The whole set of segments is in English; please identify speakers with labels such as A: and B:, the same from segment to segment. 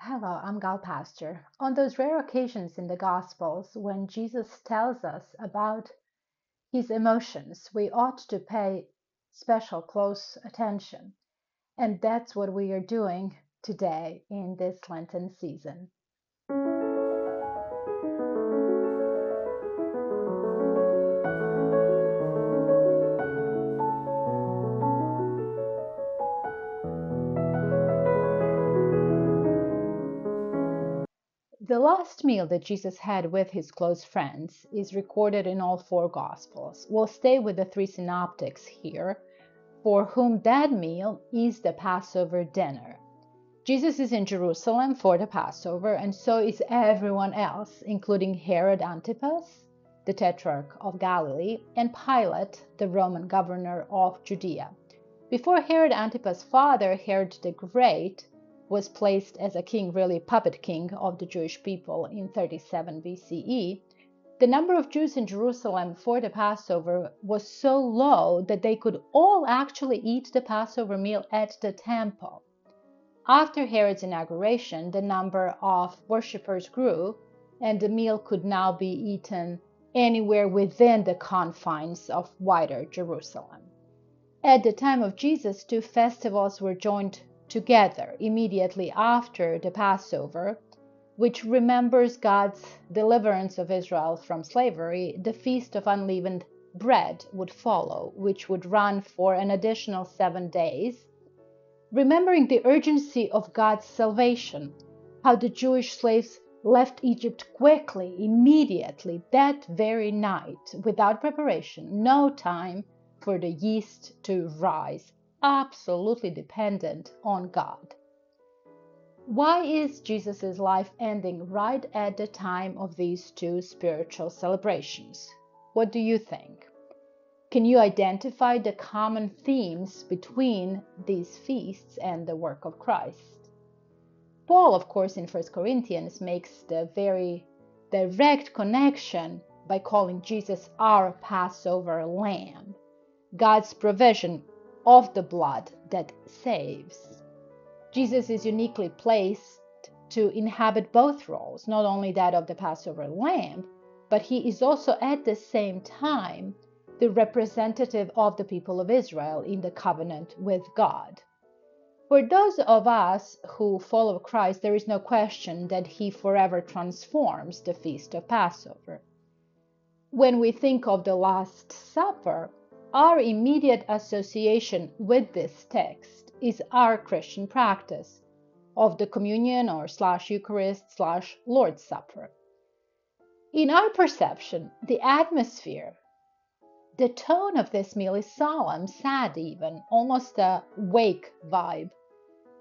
A: Hello, I'm Gal Pastor. On those rare occasions in the Gospels when Jesus tells us about his emotions, we ought to pay special close attention. And that's what we are doing today in this Lenten season. The last meal that Jesus had with his close friends is recorded in all four Gospels. We'll stay with the three synoptics here, for whom that meal is the Passover dinner. Jesus is in Jerusalem for the Passover, and so is everyone else, including Herod Antipas, the Tetrarch of Galilee, and Pilate, the Roman governor of Judea. Before Herod Antipas' father, Herod the Great, was placed as a king, really puppet king of the Jewish people in 37 BCE, the number of Jews in Jerusalem for the Passover was so low that they could all actually eat the Passover meal at the temple. After Herod's inauguration, the number of worshippers grew, and the meal could now be eaten anywhere within the confines of wider Jerusalem. At the time of Jesus, two festivals were joined together immediately after the Passover, which remembers God's deliverance of Israel from slavery. The Feast of Unleavened Bread would follow, which would run for an additional 7 days, remembering the urgency of God's salvation, how the Jewish slaves left Egypt quickly, immediately, that very night, without preparation, no time for the yeast to rise, absolutely dependent on God. Why is Jesus' life ending right at the time of these two spiritual celebrations? What do you think? Can you identify the common themes between these feasts and the work of Christ? Paul, of course, in 1 Corinthians makes the very direct connection by calling Jesus our Passover lamb, God's provision of the blood that saves. Jesus is uniquely placed to inhabit both roles, not only that of the Passover lamb, but he is also at the same time the representative of the people of Israel in the covenant with God. For those of us who follow Christ, there is no question that he forever transforms the feast of Passover. When we think of the Last Supper, our immediate association with this text is our Christian practice of the communion or /Eucharist /Lord's Supper. In our perception, the atmosphere, the tone of this meal is solemn, sad even, almost a wake vibe,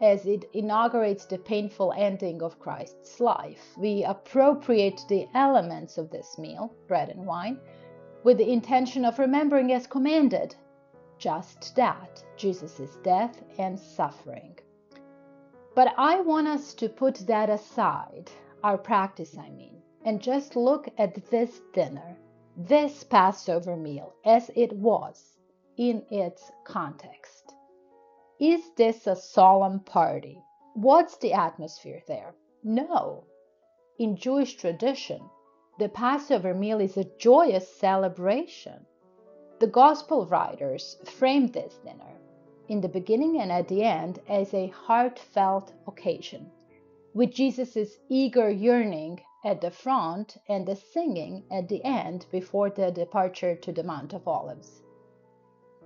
A: as it inaugurates the painful ending of Christ's life. We appropriate the elements of this meal, bread and wine, with the intention of remembering as commanded just that, Jesus' death and suffering. But I want us to put that aside, our practice I mean, and just look at this dinner, this Passover meal as it was in its context. Is this a solemn party? What's the atmosphere there? No. In Jewish tradition, the Passover meal is a joyous celebration. The Gospel writers framed this dinner, in the beginning and at the end, as a heartfelt occasion, with Jesus' eager yearning at the front and the singing at the end before the departure to the Mount of Olives.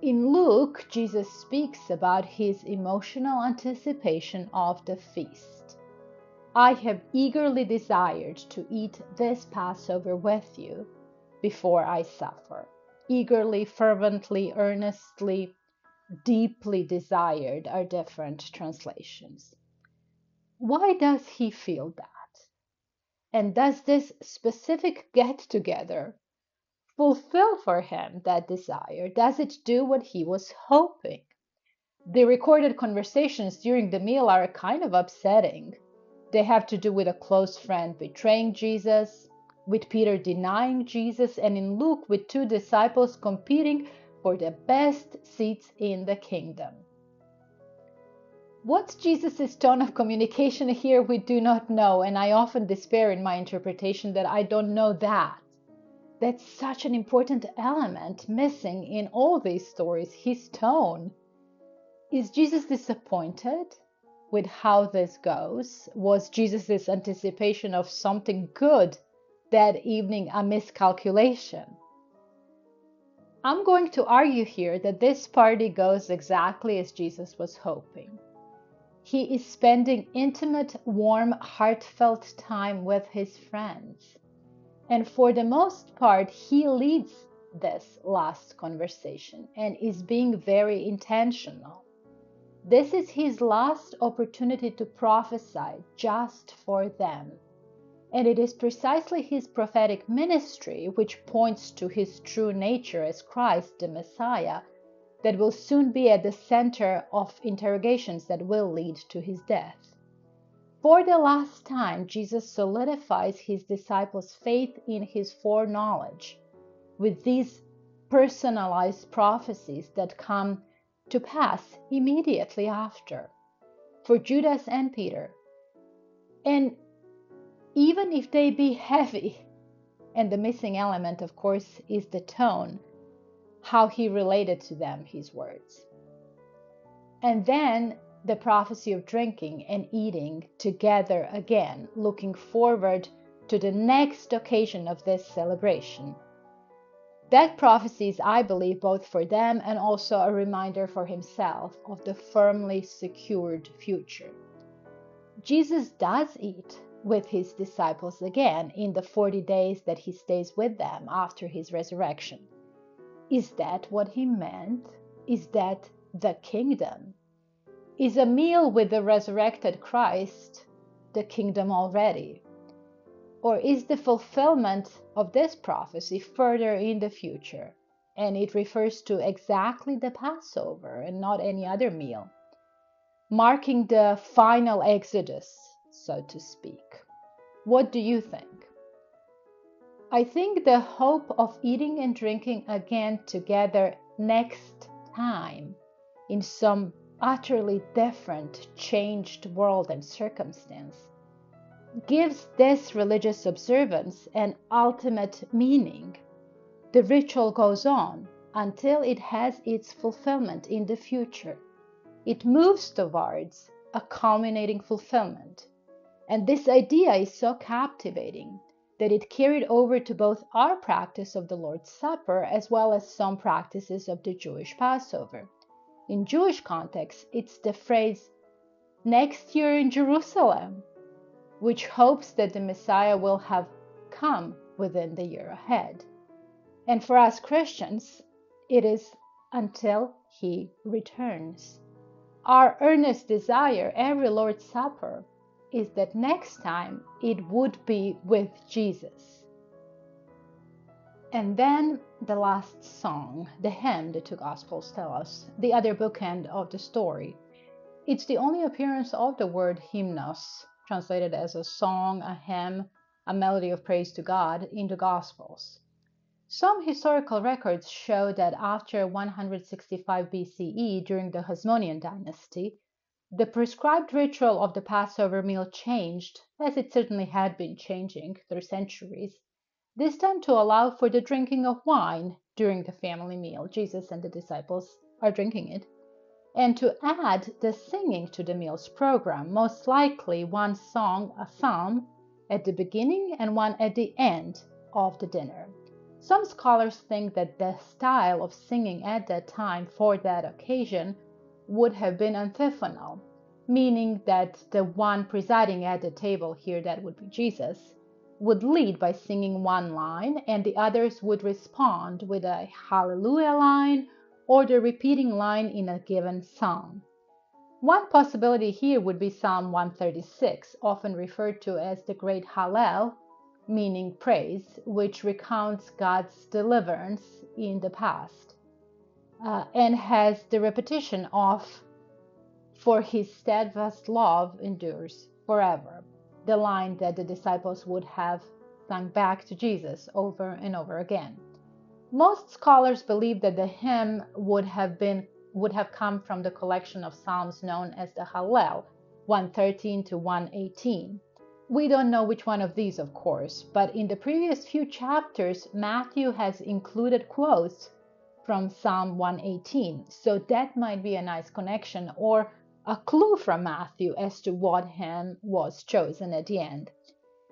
A: In Luke, Jesus speaks about his emotional anticipation of the feast. I have eagerly desired to eat this Passover with you before I suffer. Eagerly, fervently, earnestly, deeply desired are different translations. Why does he feel that? And does this specific get-together fulfill for him that desire? Does it do what he was hoping? The recorded conversations during the meal are kind of upsetting. They have to do with a close friend betraying Jesus, with Peter denying Jesus, and in Luke with two disciples competing for the best seats in the kingdom. What's Jesus' tone of communication here? We do not know, and I often despair in my interpretation that I don't know that. That's such an important element missing in all these stories, his tone. Is Jesus disappointed with how this goes? Was Jesus' anticipation of something good that evening a miscalculation? I'm going to argue here that this party goes exactly as Jesus was hoping. He is spending intimate, warm, heartfelt time with his friends. And for the most part, he leads this last conversation and is being very intentional. This is his last opportunity to prophesy just for them. And it is precisely his prophetic ministry, which points to his true nature as Christ, the Messiah, that will soon be at the center of interrogations that will lead to his death. For the last time, Jesus solidifies his disciples' faith in his foreknowledge with these personalized prophecies that come to pass immediately after for Judas and Peter. And even if they be heavy, and the missing element, of course, is the tone, how he related to them his words. And then the prophecy of drinking and eating together again, looking forward to the next occasion of this celebration. That prophecy is, I believe, both for them and also a reminder for himself of the firmly secured future. Jesus does eat with his disciples again in the 40 days that he stays with them after his resurrection. Is that what he meant? Is that the kingdom? Is a meal with the resurrected Christ the kingdom already? Or is the fulfillment of this prophecy further in the future, and it refers to exactly the Passover and not any other meal, marking the final exodus, so to speak? What do you think? I think the hope of eating and drinking again together next time in some utterly different, changed world and circumstance gives this religious observance an ultimate meaning. The ritual goes on until it has its fulfillment in the future. It moves towards a culminating fulfillment. And this idea is so captivating that it carried over to both our practice of the Lord's Supper as well as some practices of the Jewish Passover. In Jewish context, it's the phrase, "next year in Jerusalem," which hopes that the Messiah will have come within the year ahead. And for us Christians, it is until he returns. Our earnest desire every Lord's Supper is that next time it would be with Jesus. And then the last song, the hymn, the two Gospels tell us, the other bookend of the story. It's the only appearance of the word hymnos, translated as a song, a hymn, a melody of praise to God, in the Gospels. Some historical records show that after 165 BCE, during the Hasmonean dynasty, the prescribed ritual of the Passover meal changed, as it certainly had been changing through centuries, this time to allow for the drinking of wine during the family meal. Jesus and the disciples are drinking it. And to add the singing to the meal's program, most likely one song, a psalm, at the beginning and one at the end of the dinner. Some scholars think that the style of singing at that time for that occasion would have been antiphonal, meaning that the one presiding at the table here, that would be Jesus, would lead by singing one line and the others would respond with a hallelujah line or the repeating line in a given psalm. One possibility here would be Psalm 136, often referred to as the Great Hallel, meaning praise, which recounts God's deliverance in the past and has the repetition of "for his steadfast love endures forever," the line that the disciples would have sung back to Jesus over and over again. Most scholars believe that the hymn would have been would have come from the collection of Psalms known as the Hallel, 113 to 118. We don't know which one of these, of course, but in the previous few chapters, Matthew has included quotes from Psalm 118, so that might be a nice connection or a clue from Matthew as to what hymn was chosen at the end.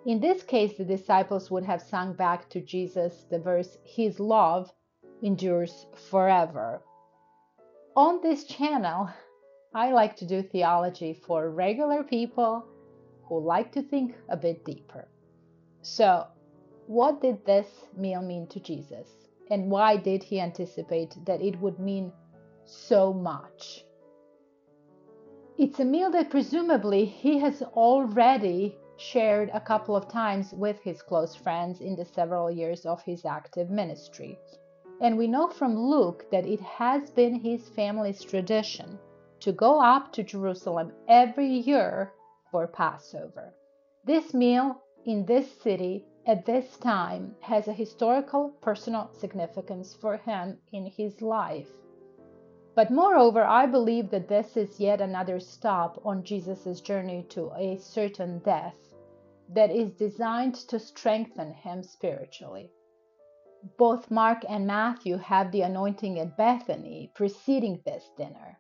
A: In this case, the disciples would have sung back to Jesus the verse, "His love endures forever." On this channel, I like to do theology for regular people who like to think a bit deeper. So, what did this meal mean to Jesus? And why did he anticipate that it would mean so much? It's a meal that presumably he has already shared a couple of times with his close friends in the several years of his active ministry. And we know from Luke that it has been his family's tradition to go up to Jerusalem every year for Passover. This meal in this city at this time has a historical, personal significance for him in his life. But moreover, I believe that this is yet another stop on Jesus' journey to a certain death that is designed to strengthen him spiritually. Both Mark and Matthew have the anointing at Bethany preceding this dinner.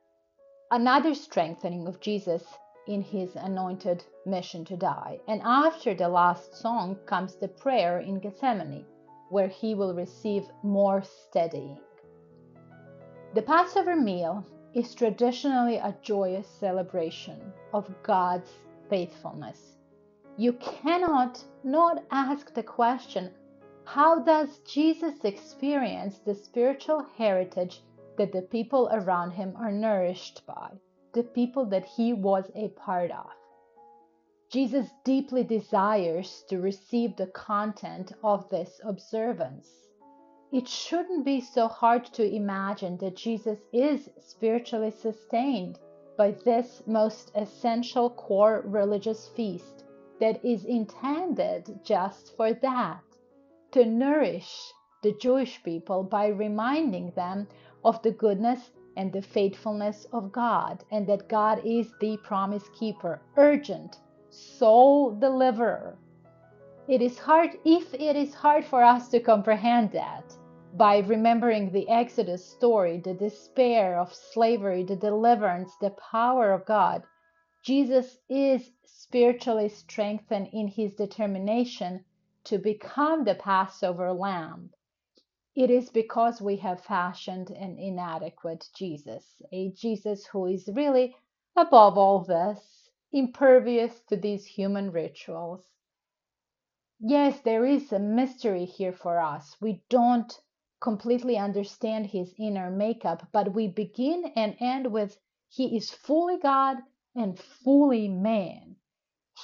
A: Another strengthening of Jesus in his anointed mission to die. And after the last song comes the prayer in Gethsemane, where he will receive more steadying. The Passover meal is traditionally a joyous celebration of God's faithfulness. You cannot not ask the question, how does Jesus experience the spiritual heritage that the people around him are nourished by, the people that he was a part of? Jesus deeply desires to receive the content of this observance. It shouldn't be so hard to imagine that Jesus is spiritually sustained by this most essential core religious feast that is intended just for that, to nourish the Jewish people by reminding them of the goodness and the faithfulness of God, and that God is the promise keeper, urgent, soul deliverer. If it is hard for us to comprehend that, by remembering the Exodus story, the despair of slavery, the deliverance, the power of God, Jesus is spiritually strengthened in his determination to become the Passover lamb. It is because we have fashioned an inadequate Jesus, a Jesus who is really, above all this, impervious to these human rituals. Yes, there is a mystery here for us. We don't completely understand his inner makeup, but we begin and end with he is fully God and fully man.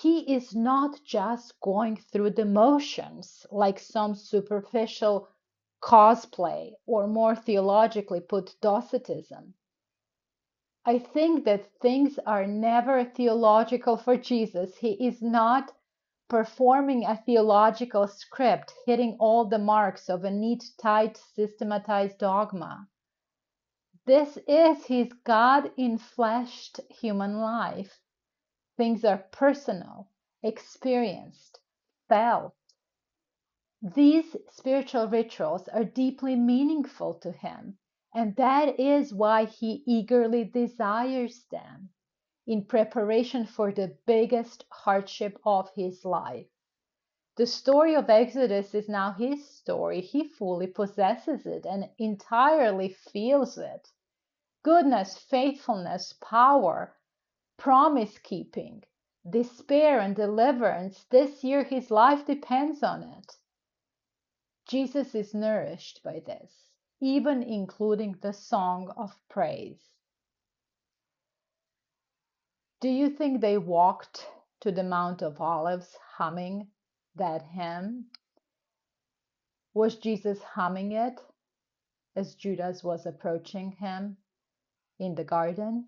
A: He is not just going through the motions like some superficial cosplay or more theologically put Docetism. I think that things are never theological for Jesus. He is not performing a theological script, hitting all the marks of a neat, tight, systematized dogma. This is his God-infleshed human life. Things are personal, experienced, felt. These spiritual rituals are deeply meaningful to him, and that is why he eagerly desires them in preparation for the biggest hardship of his life. The story of Exodus is now his story. He fully possesses it and entirely feels it. Goodness, faithfulness, power, promise keeping, despair, and deliverance. This year his life depends on it. Jesus is nourished by this, even including the song of praise. Do you think they walked to the Mount of Olives humming that hymn? Was Jesus humming it as Judas was approaching him in the garden?